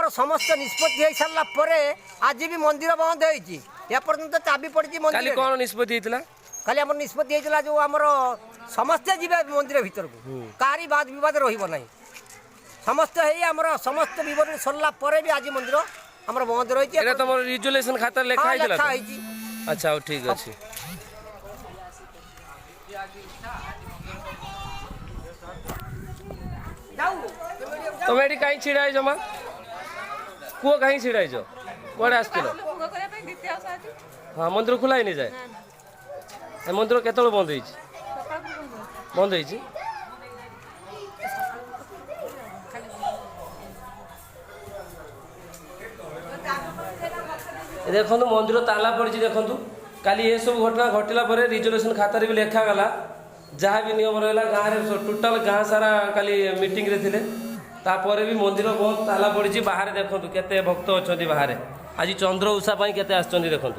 आमर समस्त निष्पत्ति हो सारा पर आज भी मंदिर बंद होती एपर्तंत चाबी पड़ी मंदिर कौन निष्पत्ति खाली आम निष्पत्ति होता जो आमर समस्ते जी मंदिर भीतर को कहारी बात बद रही समस्त आमर समस्त बरण सरला भी आज मंदिर आमर बंद रही तुम रिजोल्यूशन खाता लिखा अच्छा ठीक अच्छे तुम ये कहीं छिड़ा जमा कूह कहीं छिड़ा कड़े आस हाँ मंदिर खुला ही नहीं जाए मंदिर केत बंद बंद देखो मंदिर ताला पड़ी देखु काली ये सब घटना घटला रिजोल्यूशन खाता भी लिखागला जहाँ भी नियम रहा गाँव में टोटाल गाँ सारा काली मीटिंग रे थिले तापर भी मंदिर बहुत ताला पड़ी बाहर देखो केते भक्त अच्छा बाहर आज चंद्र उषा केते आसछन्ति देखो।